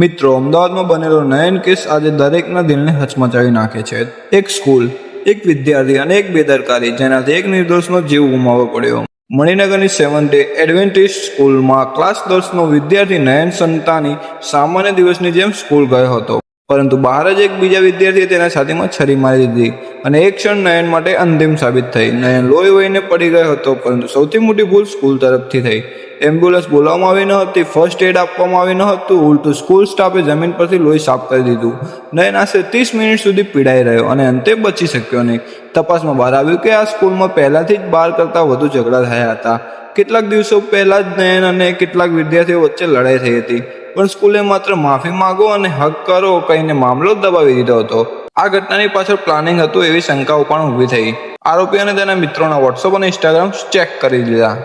મિત્રો, અમદાવાદમાં બનેલો નયન કેસ આજે દરેકના દિલને હચમચાવી નાખે છે. એક સ્કૂલ, એક વિદ્યાર્થી અને એક બેદરકારી, જેનાથી એક નિર્દોષનો જીવ ગુમાવવો પડ્યો. મણિનગરની સેવન્થ ડે એડવેન્ટિસ્ટ સ્કૂલમાં ક્લાસ 10નો વિદ્યાર્થી નયન સંતાની સામાન્ય દિવસની જેમ સ્કૂલ ગયો હતો, પરંતુ બહાર જ એક બીજા વિદ્યાર્થીએ તેના છાતીમાં છરી મારી દીધી અને એક ક્ષણ નયન માટે અંતિમ સાબિત થઈ. નયન લોહી વહીને પડી ગયો હતો, પરંતુ સૌથી મોટી ભૂલ સ્કૂલ તરફથી થઈ. એમ્બ્યુલન્સ બોલાવવામાં આવી ન હતી, ફર્સ્ટ એડ આપવામાં આવી ન હતું, ઉલટું સ્કૂલ સ્ટાફે જમીન પરથી લોહી સાફ કરી દીધું. નયન આશરે 30 મિનિટ સુધી પીડાઈ રહ્યો અને અંતે બચી શક્યો નહીં. તપાસમાં બહાર આવ્યું કે આ સ્કૂલમાં પહેલાથી જ 12 કરતાં વધુ ઝઘડા થયા હતા. કેટલાક દિવસો પહેલા જ નયન અને કેટલાક વિદ્યાર્થીઓ વચ્ચે લડાઈ થઈ હતી, પણ સ્કૂલે માત્ર માફી માંગો અને હક કરો કહીને મામલો દબાવી દીધો હતો. આ ઘટનાની પાછળ પ્લાનિંગ હતું એવી શંકાઓ પણ ઊભી થઈ. આરોપી અને તેના મિત્રોના વોટ્સઅપ અને ઇન્સ્ટાગ્રામ ચેક કરી લીધા,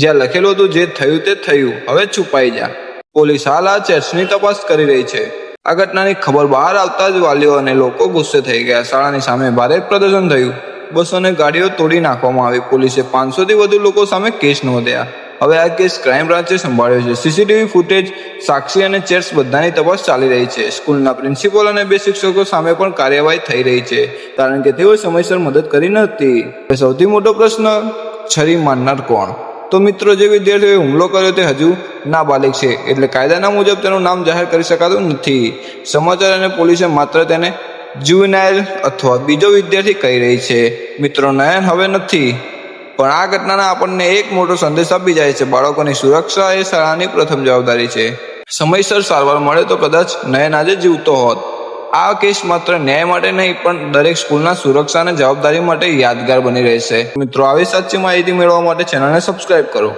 જ્યાં લખેલું હતું જે થયું તે થયું, હવે છુપાઈ જા. પોલીસ હાલ આ ચેટ્સની તપાસ કરી રહી છે. આ ઘટનાની ખબર બહાર આવતા જ વાલીઓ અને લોકો ગુસ્સે થઈ ગયા. શાળાની સામે ભારે પ્રદર્શન થયું, બસો અને ગાડીઓ તોડી નાખવામાં આવી. પોલીસે 500થી વધુ લોકો સામે કેસ નોંધ્યા. હવે આ કેસ ક્રાઇમ બ્રાન્ચે સંભાળ્યો છે. સીસીટીવી ફૂટેજ, સાક્ષી અને ચેટ્સ બધાની તપાસ ચાલી રહી છે. સ્કૂલના પ્રિન્સિપલ અને 2 શિક્ષકો સામે પણ કાર્યવાહી થઈ રહી છે, કારણ કે તેઓ સમયસર મદદ કરી નથી. સૌથી મોટો પ્રશ્ન, છરી મારનાર કોણ? તો મિત્રો, જે વિદ્યાર્થીઓએ હુમલો કર્યો તે હજુ નાબાલિગ છે, એટલે કાયદાના મુજબ તેનું નામ જાહેર કરી શકાતું નથી. સમાચાર અને પોલીસે માત્ર તેને જુવેનાઇલ અથવા બીજો વિદ્યાર્થી કહી રહી છે. મિત્રો, નયન હવે નથી, પણ આ ઘટનાના આપણને એક મોટો સંદેશ આપી જાય છે. બાળકોની સુરક્ષા એ શાળાની પ્રથમ જવાબદારી છે. સમયસર સારવાર મળે તો કદાચ નયન આજે જીવતો હોત. આ કેસ માત્ર ન્યાય માટે નહીં, પણ દરેક સ્કૂલના સુરક્ષા અને જવાબદારી માટે યાદગાર બની રહેશે. મિત્રો, આવી સાચી માહિતી મેળવવા માટે ચેનલને સબસ્ક્રાઇબ કરો.